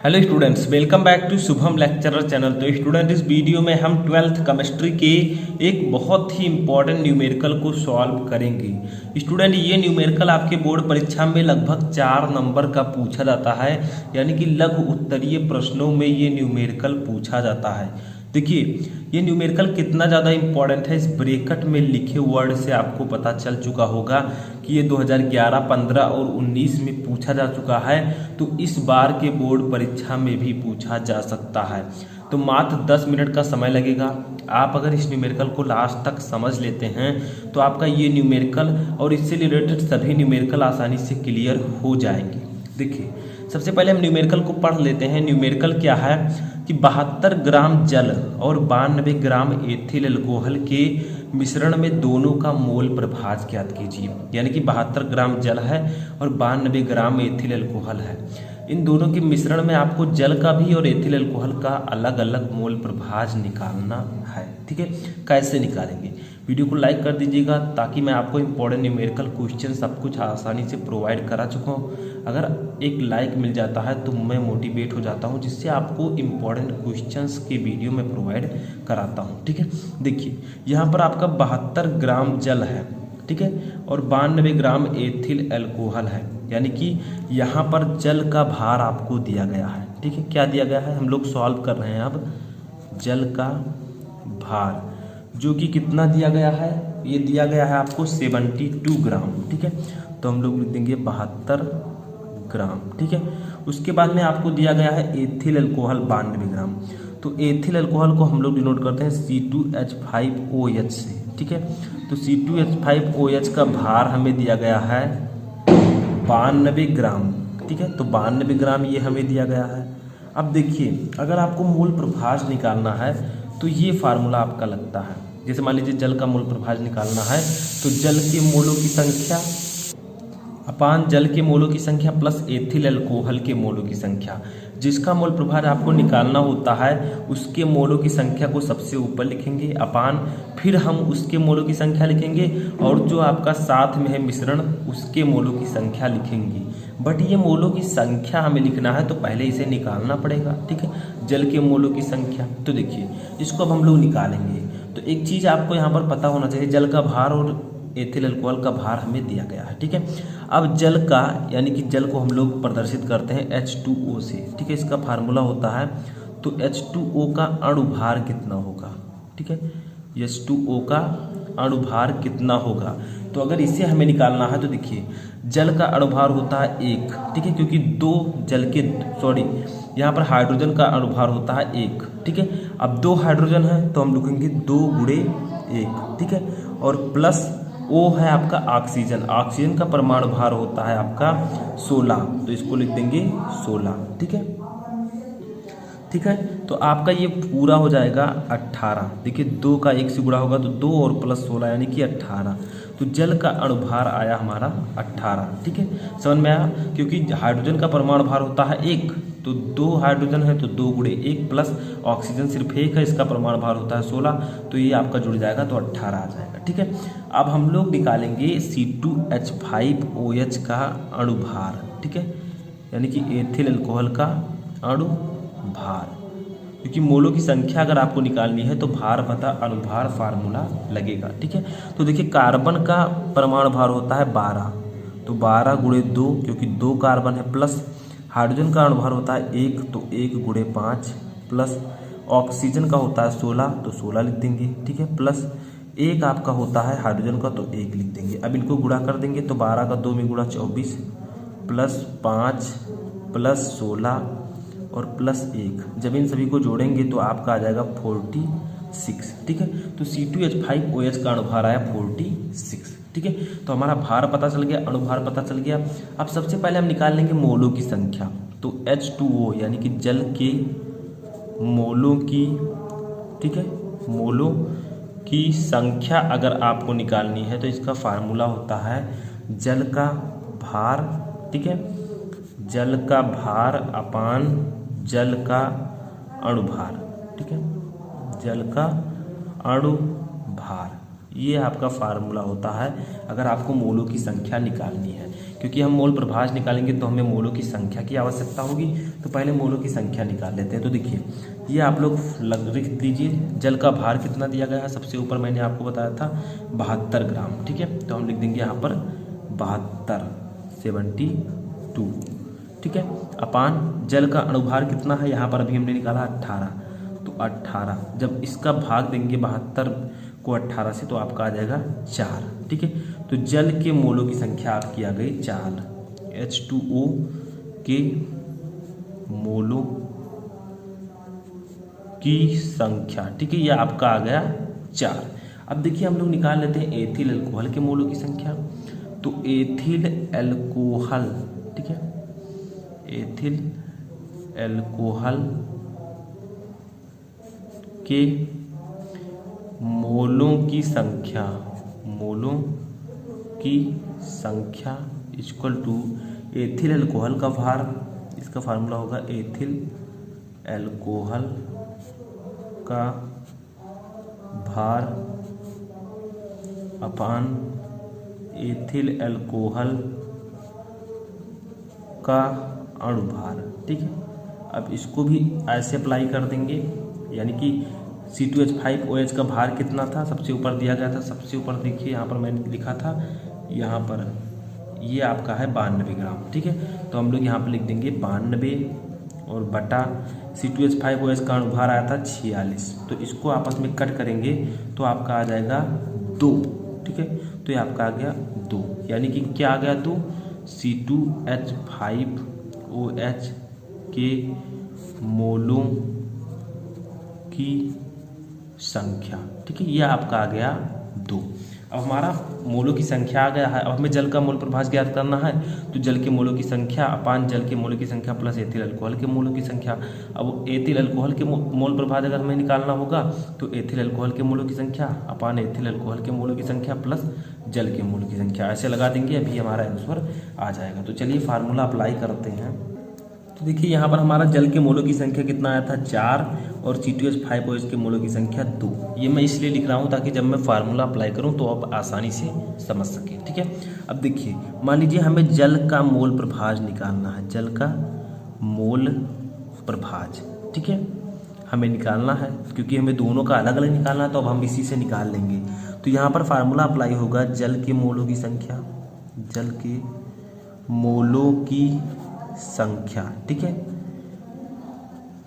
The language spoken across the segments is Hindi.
Hello students, welcome back to Shubham lecturer channel. तो स्टूडेंट, इस वीडियो में हम 12th केमिस्ट्री के एक बहुत ही इंपॉर्टेंट न्यूमेरिकल को सॉल्व करेंगे। स्टूडेंट, ये न्यूमेरिकल आपके बोर्ड परीक्षा में लगभग 4 नंबर का पूछा जाता है, यानी कि लघु उत्तरीय प्रश्नों में ये न्यूमेरिकल पूछा जाता है। देखिए, ये न्यूमेरिकल कितना ज़्यादा इंपॉर्टेंट है, इस ब्रैकेट में लिखे वर्ड से आपको पता चल चुका होगा कि ये 2011, 15 और 19 में पूछा जा चुका है, तो इस बार के बोर्ड परीक्षा में भी पूछा जा सकता है। तो मात्र 10 मिनट का समय लगेगा। आप अगर इस न्यूमेरिकल को लास्ट तक समझ लेते हैं तो आपका ये न्यूमेरिकल और इससे रिलेटेड सभी न्यूमेरिकल आसानी से क्लियर हो जाएंगे। देखिए, सबसे पहले हम न्यूमेरिकल को पढ़ लेते हैं। न्यूमेरिकल क्या है कि 72 ग्राम जल और 92 ग्राम एथिल अल्कोहल के मिश्रण में दोनों का मोल प्रभाज ज्ञात कीजिए। यानी कि 72 ग्राम जल है और 92 ग्राम एथिल अल्कोहल है। इन दोनों के मिश्रण में आपको जल का भी और एथिल अल्कोहल का अलग अलग मोल प्रभाज निकालना है। ठीक है, कैसे निकालेंगे? वीडियो को लाइक कर दीजिएगा ताकि मैं आपको इंपॉर्टेंट न्यूमेरिकल क्वेश्चन सब कुछ आसानी से प्रोवाइड करा चुका हूँ। अगर एक लाइक मिल जाता है तो मैं मोटिवेट हो जाता हूँ, जिससे आपको इंपॉर्टेंट क्वेश्चंस के वीडियो में प्रोवाइड कराता हूँ। ठीक है, देखिए यहाँ पर आपका 72 ग्राम जल है, ठीक है, और 92 ग्राम एथिल अल्कोहल है। यानी कि यहाँ पर जल का भार आपको दिया गया है। ठीक है, क्या दिया गया है, हम लोग सॉल्व कर रहे हैं अब। जल का भार जो कि कितना दिया गया है, ये दिया गया है आपको 72 ग्राम। ठीक है, तो हम लोग लिख देंगे 72 ग्राम। ठीक है, उसके बाद में आपको दिया गया है एथिल अल्कोहल 92 ग्राम। तो एथिल अल्कोहल को हम लोग डिनोट करते हैं C2H5OH से। ठीक है, तो C2H5OH का भार हमें दिया गया है 92 ग्राम। ठीक है, तो 92 ग्राम ये हमें दिया गया है। अब देखिए, अगर आपको मूल प्रभाज निकालना है तो ये फार्मूला आपका लगता है। जैसे मान लीजिए जल का मूल प्रभाज निकालना है तो जल के मोलों की संख्या अपान जल के मोलों की संख्या प्लस एथिल अल्कोहल के मोलों की संख्या। जिसका मोल प्रभाज आपको निकालना होता है उसके मोलों की संख्या को सबसे ऊपर लिखेंगे अपान, फिर हम उसके मोलों की संख्या लिखेंगे और जो आपका साथ में है मिश्रण उसके मोलों की संख्या लिखेंगे। बट ये मोलों की संख्या हमें लिखना है तो पहले इसे निकालना पड़ेगा। ठीक है, जल के मोलों की संख्या। तो देखिए, इसको अब हम लोग निकालेंगे। तो एक चीज़ आपको यहाँ पर पता होना चाहिए, जल का भार और एथिल अल्कोहल का भार हमें दिया गया है। ठीक है, अब जल का यानी कि जल को हम लोग प्रदर्शित करते हैं H2O से। ठीक है, इसका फार्मूला होता है, तो H2O का अणुभार कितना होगा। ठीक है, H2O का अणुभार कितना होगा, तो अगर इसे हमें निकालना है तो देखिए, जल का अणुभार होता है 1। ठीक है, क्योंकि यहाँ पर हाइड्रोजन का अणुभार होता है 1। ठीक है, अब 2 हाइड्रोजन है तो हम लिखेंगे 2 गुणे 1। ठीक है, और प्लस O है आपका ऑक्सीजन। ऑक्सीजन का परमाणु भार होता है आपका 16, तो इसको लिख देंगे 16। ठीक है, ठीक है, तो आपका ये पूरा हो जाएगा 18। देखिए, 2 का 1 से गुणा होगा तो 2 और प्लस 16 यानी कि 18। तो जल का अणुभार आया हमारा 18। ठीक है, समझ में आया? क्योंकि हाइड्रोजन का परमाणु भार होता है 1, तो 2 हाइड्रोजन है तो 2 गुणे 1 प्लस ऑक्सीजन सिर्फ 1 है, इसका परमाणु भार होता है 16, तो ये आपका जुड़ जाएगा तो 18 आ जाएगा। ठीक है, अब हम लोग निकालेंगे C2H5OH का अणुभार। ठीक है, यानी कि एथिल अल्कोहल का अणुभार, क्योंकि मोलों की संख्या अगर आपको निकालनी है तो भार बता अणुभार फार्मूला लगेगा। ठीक है, तो देखिए, कार्बन का परमाणु भार होता है 12, तो 12 गुणे 2, क्योंकि 2 कार्बन है, प्लस हाइड्रोजन का अणुभार होता है 1, तो 1 गुणे 5, प्लस ऑक्सीजन का होता है 16, तो 16 लिख देंगे। ठीक है, प्लस 1 आपका होता है हाइड्रोजन का, तो 1 लिख देंगे। अब इनको गुणा कर देंगे तो 12 का 2 में गुणा 24, प्लस 5 प्लस 16 और प्लस 1। जब इन सभी को जोड़ेंगे तो आपका आ जाएगा 46। ठीक है, तो C2H5OH का अणुभार आया 46। ठीक है, तो हमारा भार पता चल गया, अणुभार पता चल गया। अब सबसे पहले हम निकाल लेंगे मोलों की संख्या। तो H2O यानी कि जल के मोलों की, ठीक है, मोलों की संख्या अगर आपको निकालनी है तो इसका फार्मूला होता है जल का भार। ठीक है, जल का भार अपान जल का अणुभार। ठीक है, जल का अणुभार। ये आपका फार्मूला होता है अगर आपको मोलों की संख्या निकालनी है। क्योंकि हम मोल प्रभाज निकालेंगे तो हमें मोलों की संख्या की आवश्यकता होगी, तो पहले मोलों की संख्या निकाल लेते हैं। तो देखिए ये आप लोग लिख दीजिए, जल का भार कितना दिया गया है। सबसे ऊपर मैंने आपको बताया था 72 ग्राम, ठीक है। तो हम लिख देंगे यहाँ पर 72 ठीक है। अपान जल का अणुभार कितना है, यहाँ पर अभी हमने निकाला 18, तो 18 जब इसका भाग देंगे 72 को 18 से तो आपका आ जाएगा 4, ठीक है। तो जल के मोलों की संख्या आपकी आ गई 4, H2O के मोलों की संख्या, ठीक है, ये आपका आ गया 4। अब देखिए हम लोग निकाल लेते हैं एथिल अल्कोहल के मोलों की संख्या। तो एथिल अल्कोहल, ठीक है, एथिल अल्कोहल के मोलों की संख्या, मोलों की संख्या इक्वल टू एथिल अल्कोहल का भार, इसका फार्मूला होगा एथिल अल्कोहल का भार अपान एथिल अल्कोहल का अणुभार, ठीक है। अब इसको भी ऐसे अप्लाई कर देंगे, यानी कि C2H5OH का भार कितना था, सबसे ऊपर दिया गया था। सबसे ऊपर देखिए यहाँ पर मैंने लिखा था, यहाँ पर ये आपका है 92 ग्राम, ठीक है। तो हम लोग यहाँ पर लिख देंगे 92 और बटा C2H5OH का अणुभार आया था 46, तो इसको आपस में कट करेंगे तो आपका आ जाएगा 2, ठीक है। तो ये आपका आ गया 2, यानी कि क्या आ गया 2, C2H5OH के मोलों की संख्या, ठीक है, ये आपका आ गया 2। अब हमारा मोलों की संख्या आ गया है। अब हमें जल का मोल प्रभाज ज्ञात करना है, तो जल के मोलों की संख्या अपान जल के मोलों की संख्या प्लस एथिल अल्कोहल के मोलों की संख्या। अब एथिल अल्कोहल के मोल प्रभाज अगर हमें निकालना होगा तो एथिल अल्कोहल के मोलों की संख्या अपान एथिल अल्कोहल के मोलों की संख्या प्लस जल के मोलों की संख्या, ऐसे लगा देंगे, अभी हमारा आंसर आ जाएगा। तो चलिए फार्मूला अप्लाई करते हैं। तो देखिए यहाँ पर हमारा जल के मोलों की संख्या कितना आया था 4 और C2H5OH के मोलों की संख्या 2। ये मैं इसलिए लिख रहा हूँ ताकि जब मैं फार्मूला अप्लाई करूँ तो आप आसानी से समझ सकें, ठीक है। अब देखिए मान लीजिए हमें जल का मोल प्रभाज निकालना है, जल का मोल प्रभाज, ठीक है, हमें निकालना है। क्योंकि हमें दोनों का अलग अलग निकालना है तो अब हम इसी से निकाल लेंगे। तो यहाँ पर फार्मूला अप्लाई होगा जल के मोलों की संख्या, जल के मोलों की संख्या, ठीक है,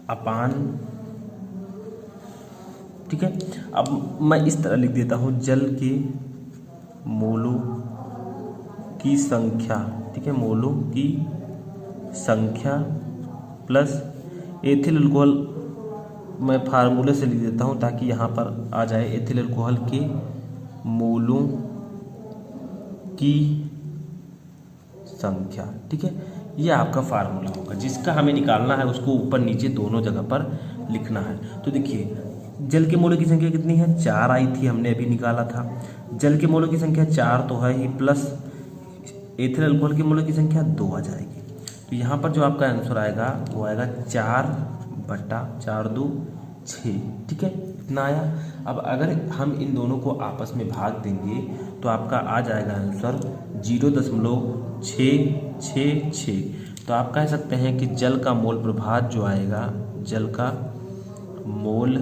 अपान, ठीक है। अब मैं इस तरह लिख देता हूँ जल के मोलों की संख्या, ठीक है, मोलों की संख्या प्लस एथिल अल्कोहल, मैं फार्मूले से लिख देता हूँ ताकि यहाँ पर आ जाए एथिल अल्कोहल के मोलों की संख्या, ठीक है। ये आपका फार्मूला होगा, जिसका हमें निकालना है उसको ऊपर नीचे दोनों जगह पर लिखना है। तो देखिए जल के मोलों की संख्या कितनी है, 4 आई थी, हमने अभी निकाला था। जल के मोलों की संख्या 4 तो है ही, प्लस एथिल अल्कोहल के मोलों की संख्या 2 आ जाएगी। तो यहाँ पर जो आपका आंसर आएगा वो आएगा 4/4 2 6, ठीक है, इतना आया। अब अगर हम इन दोनों को आपस में भाग देंगे तो आपका आ जाएगा आंसर 0.666। तो आप कह सकते हैं कि जल का मोल प्रभाज जो आएगा, जल का मोल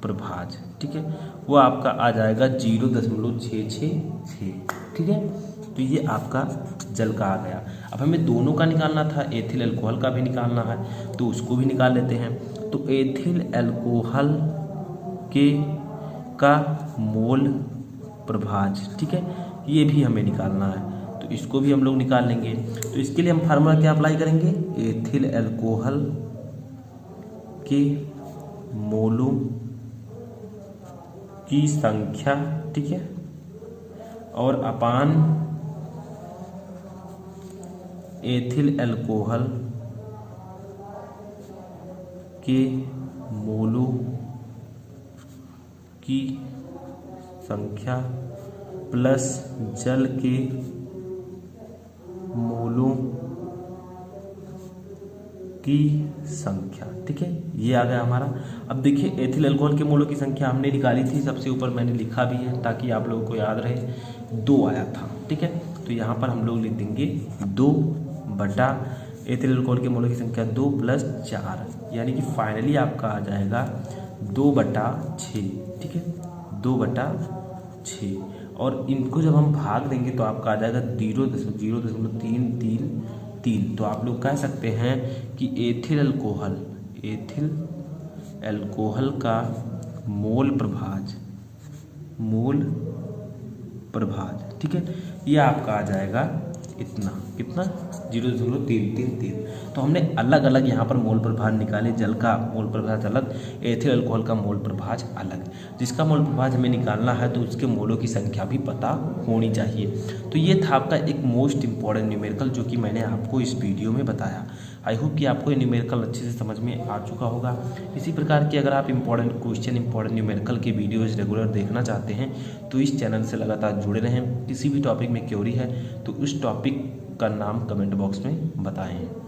प्रभाज, ठीक है, वो आपका आ जाएगा 0.666, ठीक है। तो ये आपका जल का आ गया। अब हमें दोनों का निकालना था, एथिल अल्कोहल का भी निकालना है, तो उसको भी निकाल लेते हैं। तो एथिल अल्कोहल के का मोल प्रभाज, ठीक है, ये भी हमें निकालना है, तो इसको भी हम लोग निकाल लेंगे। तो इसके लिए हम फार्मूला क्या अप्लाई करेंगे, एथिल अल्कोहल के मोलों की संख्या, ठीक है, और अपान एथिल अल्कोहल के मोलों की संख्या प्लस जल के मोलों की संख्या। ठीक है, ये आ गया हमारा। अब देखिए एथिल अल्कोहल के मोलों की संख्या हमने निकाली थी, सबसे ऊपर मैंने लिखा भी है ताकि आप लोगों को याद रहे, 2 आया था। ठीक है, तो यहाँ पर हम लोग लिख देंगे 2 बटा एथिल अल्कोहल के मोलों की संख्या 2 + 4, यानी कि फाइनली आपका आ जाएगा 2/6। ठीक है, 2/6, और इनको जब हम भाग देंगे तो आपका आ जाएगा 0.0333। तो आप लोग कह सकते हैं कि एथिल अल्कोहल का मोल प्रभाज, ठीक है, ये आपका आ जाएगा कितना 0.0333। तो हमने अलग अलग यहाँ पर मोल प्रभाज निकाले, जल का मोल प्रभाज अलग, एथिल अल्कोहल का मोल प्रभाज अलग। जिसका मोल प्रभाज हमें निकालना है तो उसके मोलों की संख्या भी पता होनी चाहिए। तो ये था आपका एक मोस्ट इम्पॉर्टेंट न्यूमेरिकल जो कि मैंने आपको इस वीडियो में बताया। आई होप कि आपको ये न्यूमेरिकल अच्छे से समझ में आ चुका होगा। इसी प्रकार की अगर आप इंपॉर्टेंट क्वेश्चन, इंपॉर्टेंट न्यूमेरिकल के वीडियोज़ रेगुलर देखना चाहते हैं तो इस चैनल से लगातार जुड़े रहें। किसी भी टॉपिक में क्वेरी है तो उस टॉपिक का नाम कमेंट बॉक्स में बताएं।